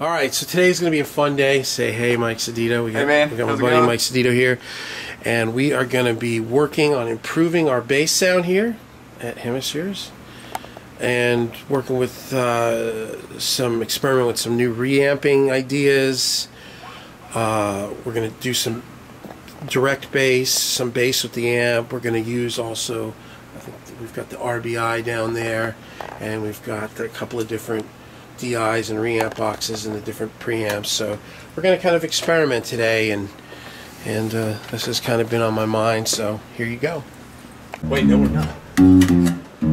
Alright, so today's going to be a fun day. Say hey, Mike Sedito. We got my buddy Mike Sedito here. And we are going to be working on improving our bass sound here at Hemispheres. And working with some experiment with some new reamping ideas. We're going to do some direct bass, some bass with the amp. We're going to use also, I think we've got the RBI down there. And we've got a couple of different DIs and reamp boxes and the different preamps. So we're going to kind of experiment today, and this has kind of been on my mind. So here you go. Wait, no, we're not.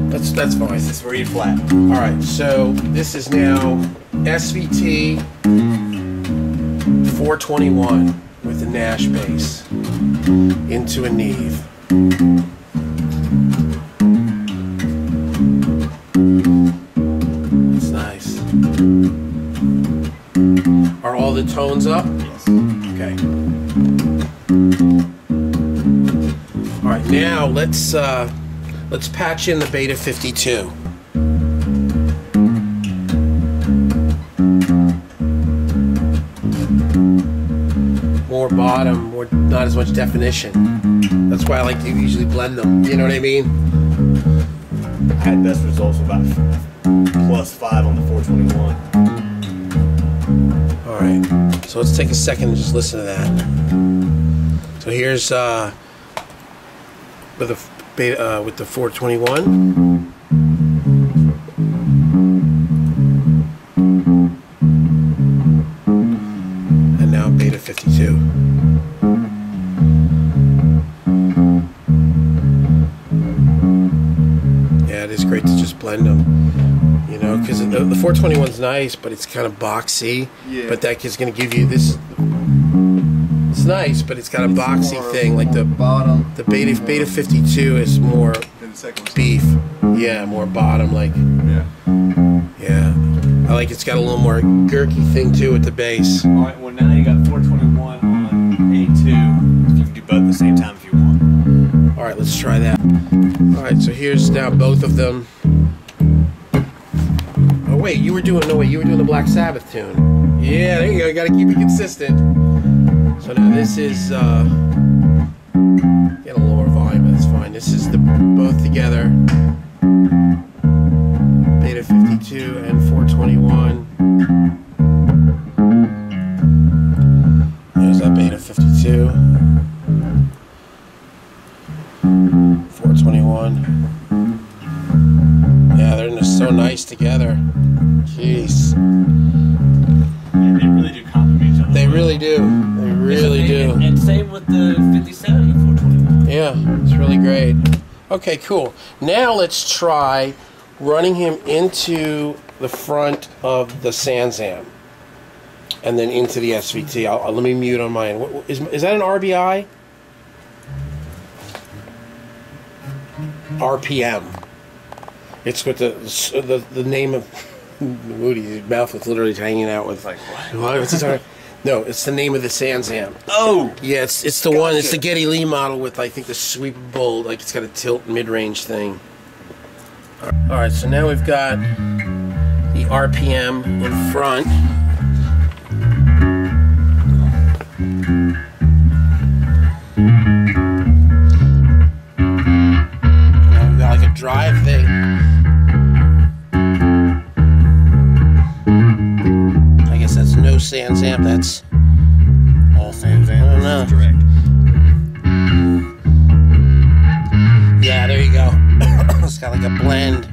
That's fine. This is read flat. All right. So this is now SVT 421 with the Nash bass into a Neve. Are all the tones up? Yes. Okay. All right, now let's patch in the Beta 52. More bottom, not as much definition. That's why I like to usually blend them. You know what I mean? I had best results about +5 on the 421. Alright, so let's take a second and just listen to that. So here's with the 421. And now Beta 52. Yeah, it is great to just blend them. You know, because the 421's nice, but it's kind of boxy. Yeah. But that is going to give you this. It's nice, but it's got a boxy thing. Like the bottom. The Beta 52 is more beef. Yeah, more bottom. Like. Yeah. I like it's got a little more gurky thing too with the bass. All right. Well, now you got 421 on A2. You can do both at the same time if you want. All right, let's try that. All right, so here's now both of them. Oh wait, you were doing the Black Sabbath tune. Yeah, there you go. You got to keep it consistent. So now this is get a lower volume, but that's fine. This is the both together. Beta 52 and 421. There's that Beta 52. 421. Yeah, they're just so nice together. Jeez. Yeah, they really do complement each other. They really do. They really do. And same with the 57 and 421. Yeah, it's really great. Okay, cool. Now let's try running him into the front of the SansAmp and then into the SVT. Let me mute on mine. Is that an RBI? RPM. It's with the name of Moody's mouth was literally hanging out with like what? What's it? No, it's the name of the SansAmp. Oh, yeah, it's the one. It's the Geddy Lee model with I think the sweepable, like it's got a tilt mid-range thing. All right, so now we've got the RPM in front. Now we've got like a drive thing. I guess that's no SansAmp. That's all SansAmp. I don't know. Direct. Yeah, there you go. It's got like a blend.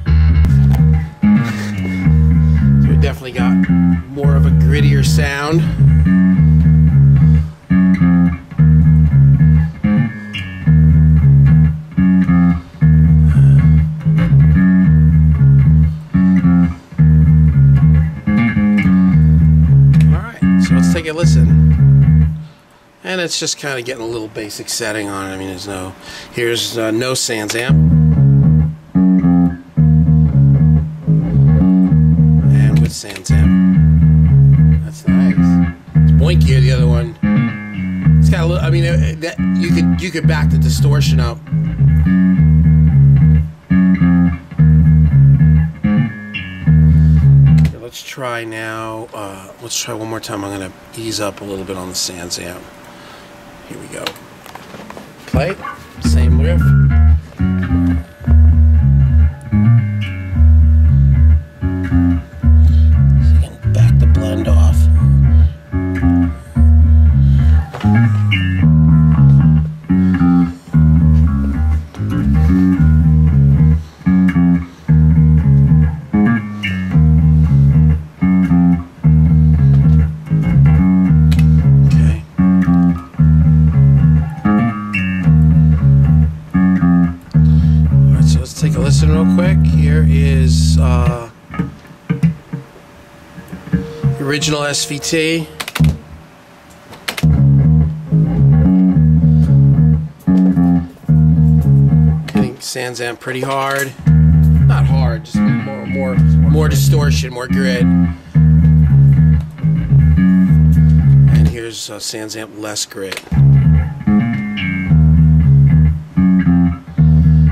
So we definitely got more of a grittier sound. Alright, so let's take a listen. And it's just kind of getting a little basic setting on it. I mean, here's no SansAmp. And with SansAmp. That's nice. It's boinkier, the other one. It's got a little, I mean, you could back the distortion up. let's try now. Let's try one more time. I'm going to ease up a little bit on the SansAmp. Here we go. Play. Same riff. So you can back the blend off. Take a listen real quick. Here is the original SVT. Hitting SansAmp pretty hard. Not hard, just more distortion, more grit. And here's SansAmp less grit.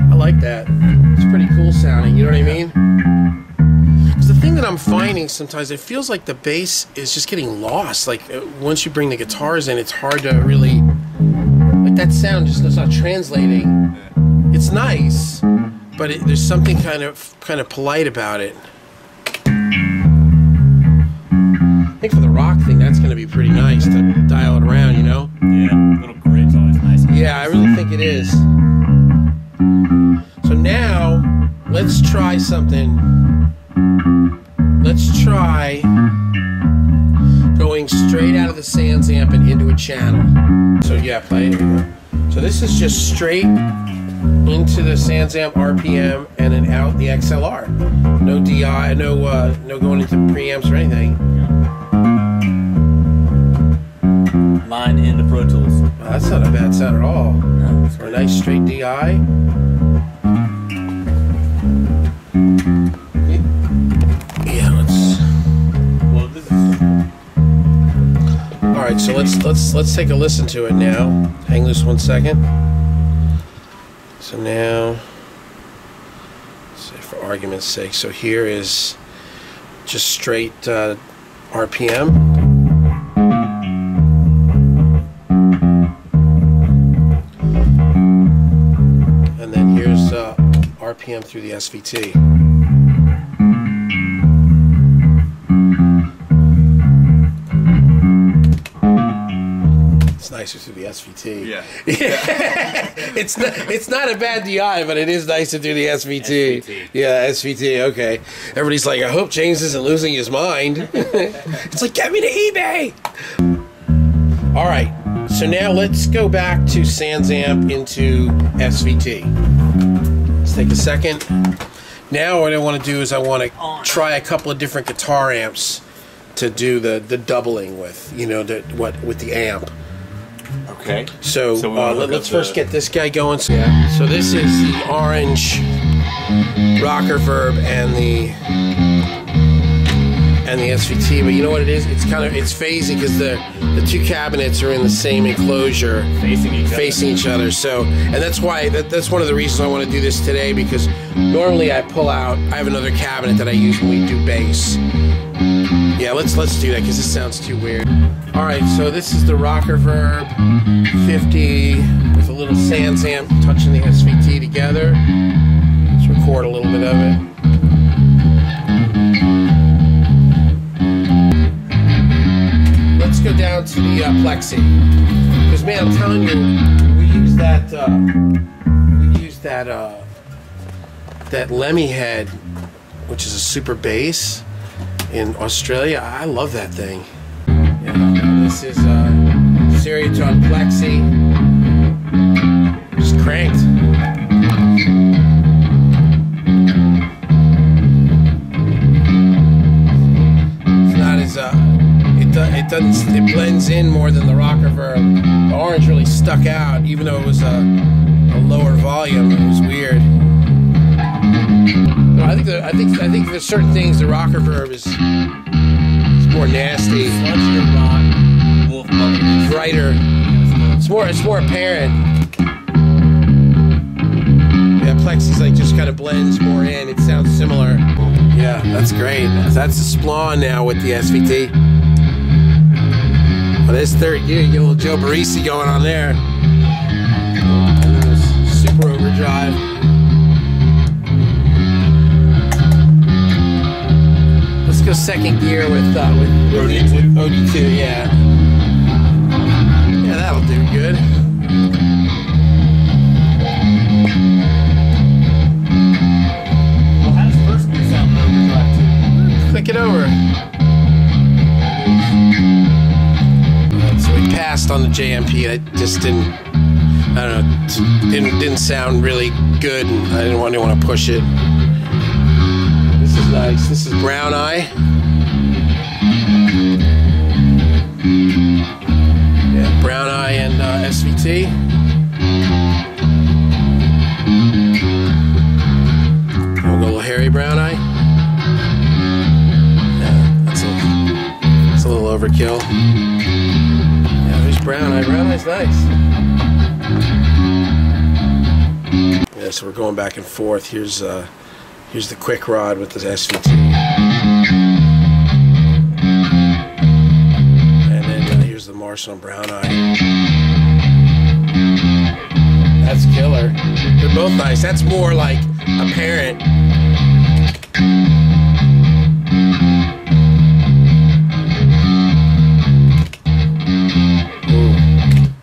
I like that. It's pretty cool sounding, you know what I mean? Because the thing that I'm finding sometimes, it feels like the bass is just getting lost. Like once you bring the guitars in, it's hard to really, like that sound just is not translating. It's nice, but there's something kind of polite about it. I think for the rock thing, that's going to be pretty nice to dial it around, you know? Yeah, a little grit's always nice. Yeah, I really think it is. So now, let's try something. Let's try going straight out of the SansAmp and into a channel. So yeah, play it. So this is just straight into the SansAmp RPM and then out the XLR. No DI, no going into preamps or anything. Line into Pro Tools. Well, that's not a bad sound at all. No, For a nice straight DI. Alright, so let's take a listen to it now. Hang loose 1 second. So now, let's say for argument's sake, so here is just straight RPM. And then here's RPM through the SVT. Nicer through the SVT. Yeah. It's not a bad DI, but it is nicer through the SVT. Yeah, SVT, okay. Everybody's like, I hope James isn't losing his mind. It's like, get me to eBay! Alright, so now let's go back to SansAmp into SVT. Let's take a second. Now what I want to do is I want to try a couple of different guitar amps to do the doubling with, you know, with the amp. Okay. So let's first get this guy going. So this is the orange rocker verb and the SVT, but you know what it is? It's phasing because the two cabinets are in the same enclosure, facing each other. So, and that's why that's one of the reasons I want to do this today, because normally I have another cabinet that I use when we do bass. Yeah, let's do that because this sounds too weird. All right, so this is the rocker verb 50 with a little SansAmp touching the SVT together. Let's record a little bit of it. Let's go down to the plexi, because man, I'm telling you, we use that Lemmy head, which is a super bass in Australia. I love that thing. Yeah, this is Seriatron plexi, just cranked. It's not as it blends in more than the rocker verb. The orange really stuck out, even though it was a lower volume. It was weird. No, I think there's certain things the rocker verb is more nasty, brighter. It's more apparent. Yeah, Plexi's like just kind of blends more in. It sounds similar. Yeah, that's great. That's the Splawn now with the SVT. Well, this third gear, you get a little Joe Barisi going on there. And then there's super overdrive. Let's go second gear with OD2, yeah. Yeah, that'll do good. Well, how does first gear sound in overdrive too? Click it over. So we passed on the JMP. That just didn't, I don't know, didn't sound really good, and I didn't want to push it. This is nice. This is Brown Eye. Yeah, Brown Eye and SVT. We'll go a little hairy Brown Eye. Yeah, that's a little overkill. Yeah, there's Brown Eye. Brown Eye's nice. Yeah, so we're going back and forth. Here's the Quickrod with the SVT. And then here's the Marshall and Brown Eye. That's killer. They're both nice. That's more like apparent. Ooh,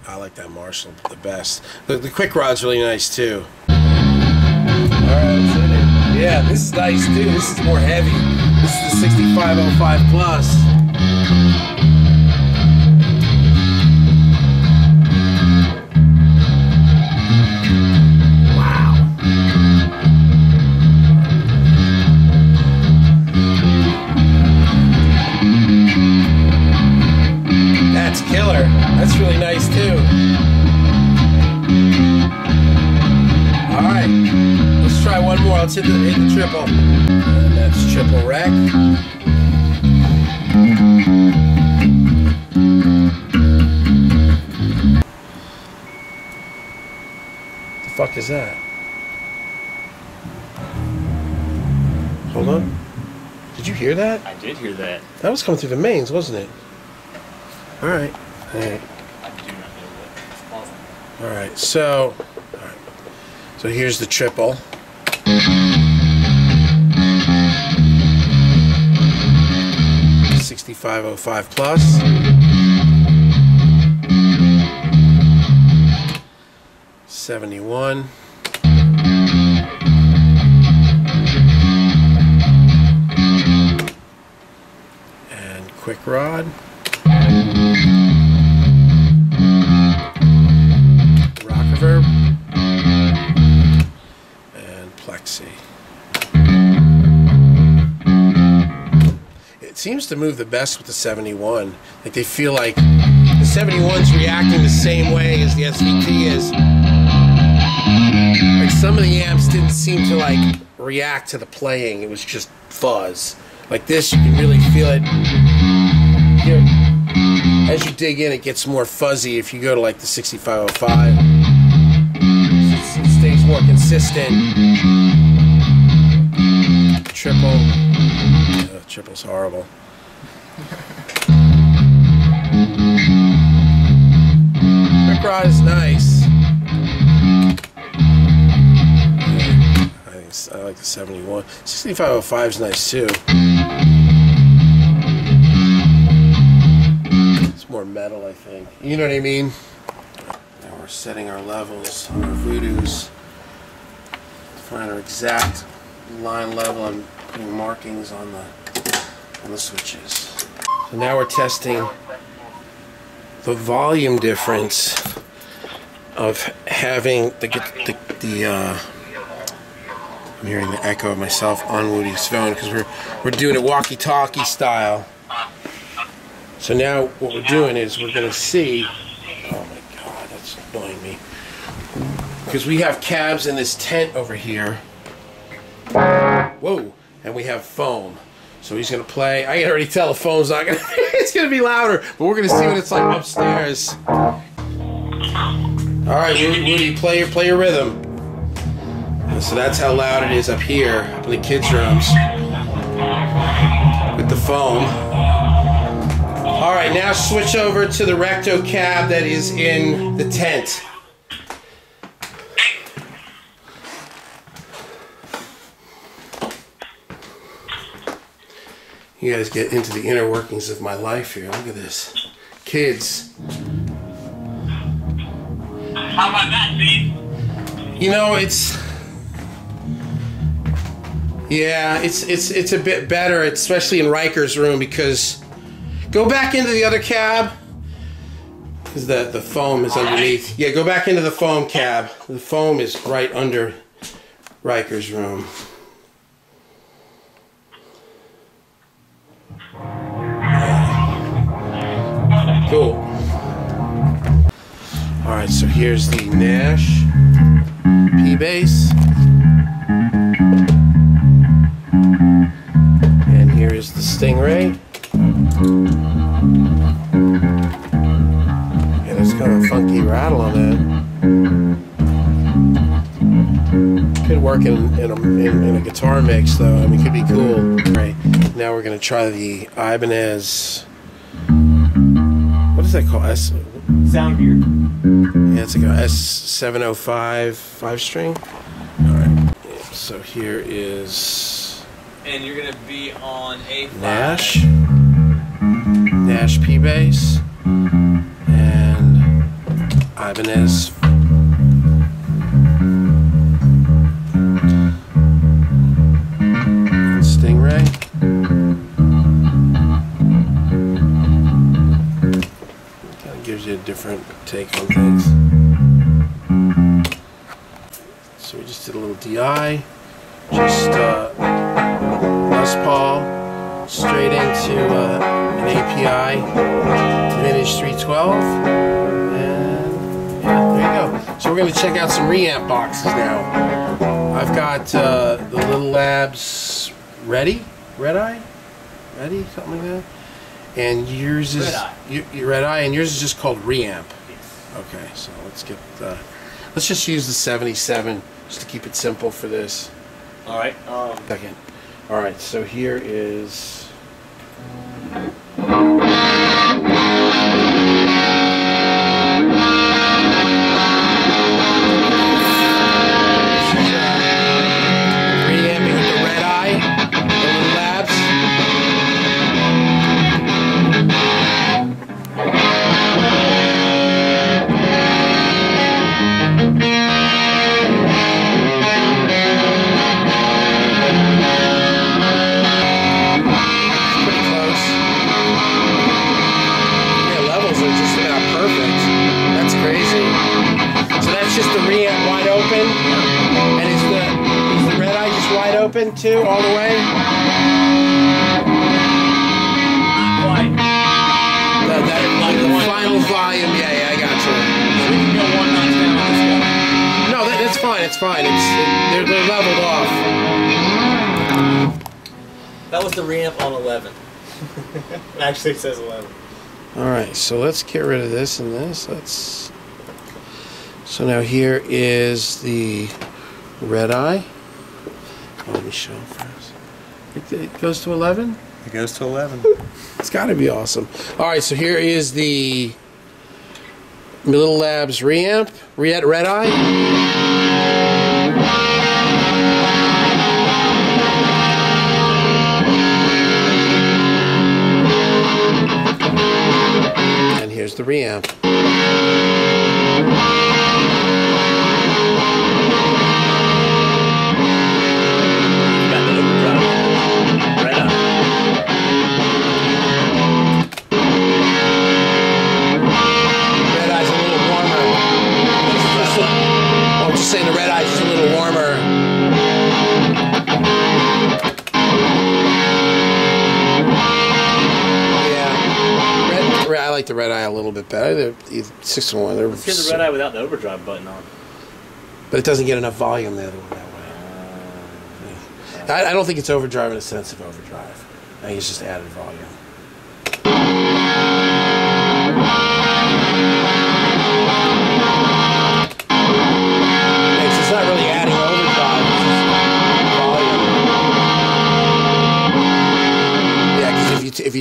I like that Marshall the best. The Quickrod's really nice too. Alright, let's hit it. Yeah, this is nice too. This is more heavy. This is the 6505 Plus. Wow. That's killer. That's really nice too. Alright. Let's try one more. Let's hit the triple. And that's triple rack. What the fuck is that? Hold on. Did you hear that? I did hear that. That was coming through the mains, wasn't it? Alright. Alright. I do not know what it's causing. Alright, so here's the triple. $65.05 plus. $71. And Quickrod. Rock Reverb. And Plexi. It seems to move the best with the 71. Like they feel like the 71's reacting the same way as the SVT is. Like some of the amps didn't seem to like react to the playing. It was just fuzz. Like this, you can really feel it. Here, as you dig in, it gets more fuzzy. If you go to like the 6505, it stays more consistent. Triple. Triple's horrible. Quickrod is nice. I like the 71. 6505 is nice too. It's more metal, I think. You know what I mean? Now we're setting our levels on our voodoos to find our exact line level and putting markings on the switches. So now we're testing the volume difference of having I'm hearing the echo of myself on Woody's phone because we're doing it walkie-talkie style. So now what we're doing is we're going to see. Oh my God, that's annoying me. Because we have cabs in this tent over here. Whoa, and we have foam. So he's going to play. I can already tell the phone's not going to, it's going to be louder, but we're going to see what it's like upstairs. Alright, Woody, play your rhythm. So that's how loud it is up here, up in the kids' rooms. with the foam. All right, now switch over to the recto cab that is in the tent. You guys get into the inner workings of my life here. Look at this. Kids. How about that, Steve? You know, it's a bit better, especially in Riker's room, because go back into the other cab, because the foam is underneath. Yeah, go back into the foam cab. The foam is right under Riker's room. Cool. Alright, so here's the Nash P-Bass. And here is the Stingray. Yeah, there's kind of a funky rattle on that. Could work in a guitar mix, though. I mean, it could be cool. Right. Now we're going to try the Ibanez. What is that called? Sound gear. Yeah, it's like a S705 5-string. Alright, so here is... And you're going to be on A5. Nash P-Bass. And Ibanez. And Stingray. Gives you a different take on things. So we just did a little DI, just Les Paul straight into an API Vintage 312, and yeah, there you go. So we're going to check out some Reamp boxes now. I've got the Little Labs Red Eye, something like that. And yours is Red Eye, and yours is just called Reamp. Yes. Okay, so let's just use the 77 just to keep it simple for this. All right. Second. All right, so here is. Reamping with the Red Eye, the Little Labs. Open too, all the way. The final volume, yeah, I got you. So we can go one notch down on this guy. No, that's fine. It's fine. They're leveled off. That was the Reamp on 11. Actually, it says 11. All right, so let's get rid of this and this. So now here is the Red Eye. Let me show first. It goes to 11? It goes to 11. It's got to be awesome. All right, so here is the Little Labs Reamp, Red Eye. And here's the Reamp. Saying the Red Eye is just a little warmer. Yeah, I like the Red Eye a little bit better. They're 6-in-1. Let's get the Red Eye without the overdrive button on. But it doesn't get enough volume the other one that way. I don't think it's overdrive in a sense of overdrive. I think it's just added volume. It's not really adding overdrive, it's just volume.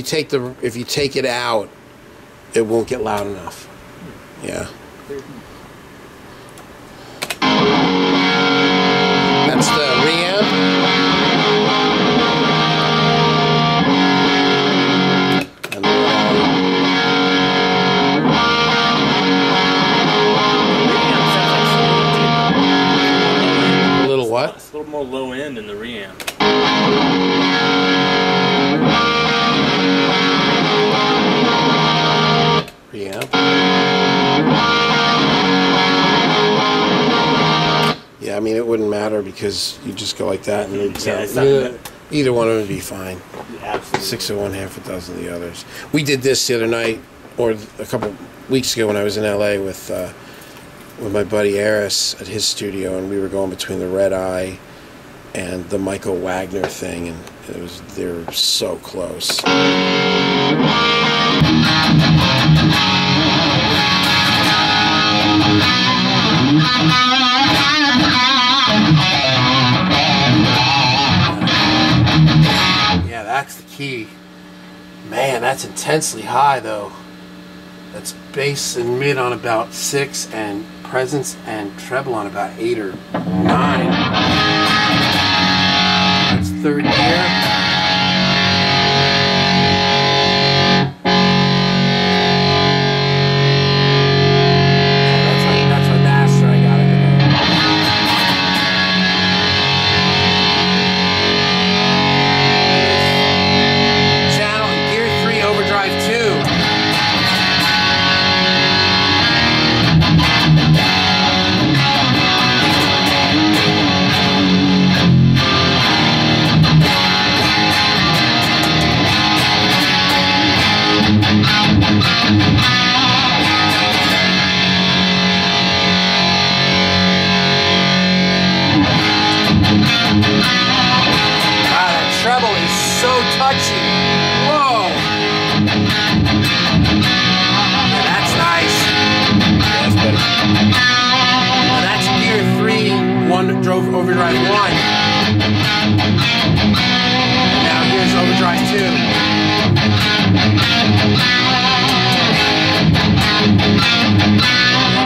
take it out, it won't get loud enough. Yeah. That's the Reamp. And a little what? It's a little more low end in the Reamp. Reamp. Yeah, I mean it wouldn't matter because you just go like that and it'd sound, either one of them would be fine. Absolutely. 6 of one, half a dozen of the others. We did this the other night, or a couple weeks ago when I was in LA with my buddy Eris at his studio, and we were going between the Red Eye and the Michael Wagner thing, and they were so close. Yeah, that's the key. Man, that's intensely high though. That's bass and mid on about 6 and presence and treble on about 8 or 9. That's third gear. That's my master. I got it. Channel gear 3 overdrive 2. Treble is so touchy. Whoa. Yeah, that's nice. That's better. Now that's gear 3, overdrive 1. And now here's overdrive 2.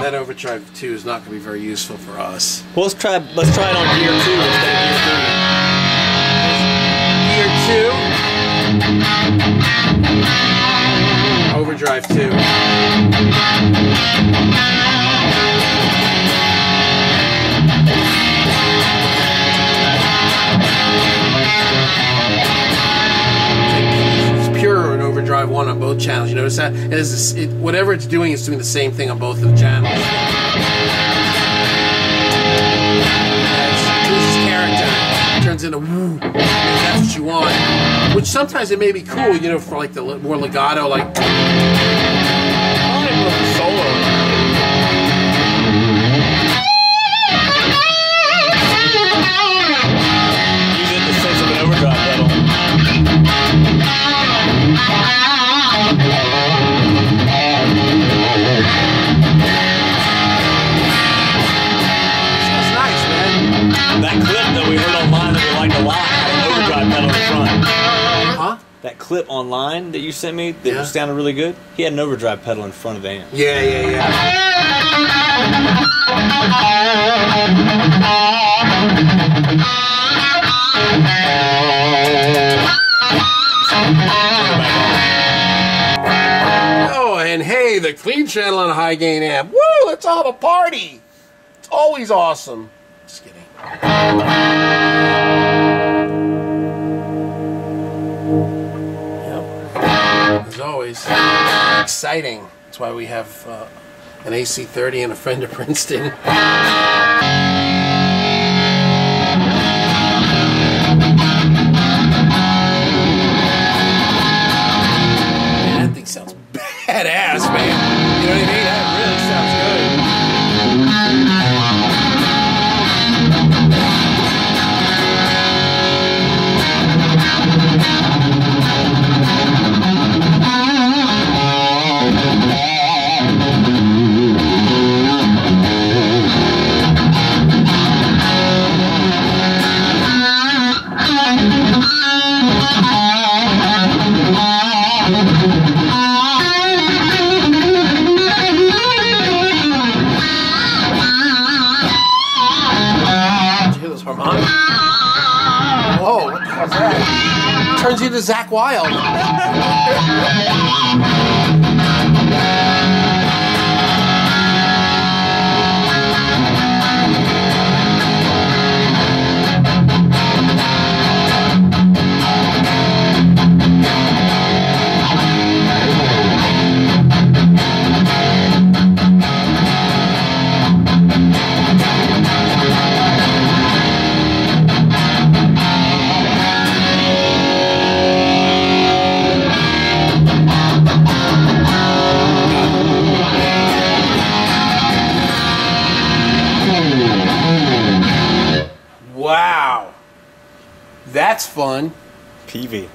That overdrive 2 is not going to be very useful for us. Well, let's try it on gear 2 instead of gear 2. Overdrive 2. It's pure and overdrive 1 on both channels. You notice that? Whatever it's doing is doing the same thing on both of the channels. Loses character. Turns into woo. That's what you want. Which sometimes it may be cool, you know, for like the more legato, like. solo. You get the sense of an overdrive pedal. Sounds nice, man. That clip that we heard online that we liked a lot had an overdrive pedal in front. Huh? That clip online that you sent me that sounded really good, he had an overdrive pedal in front of the amp. Yeah. Oh, and hey, the clean channel on a high gain amp. Woo, let's all have a party. It's always awesome. Just kidding. As always, exciting. That's why we have an AC30 and a Fender Princeton. Man, that thing sounds badass, man. You know what I mean? That really sounds good. those harmonics. Whoa, what the hell's that? Turns you into Zach Wild. Wow, that's fun. Peavey.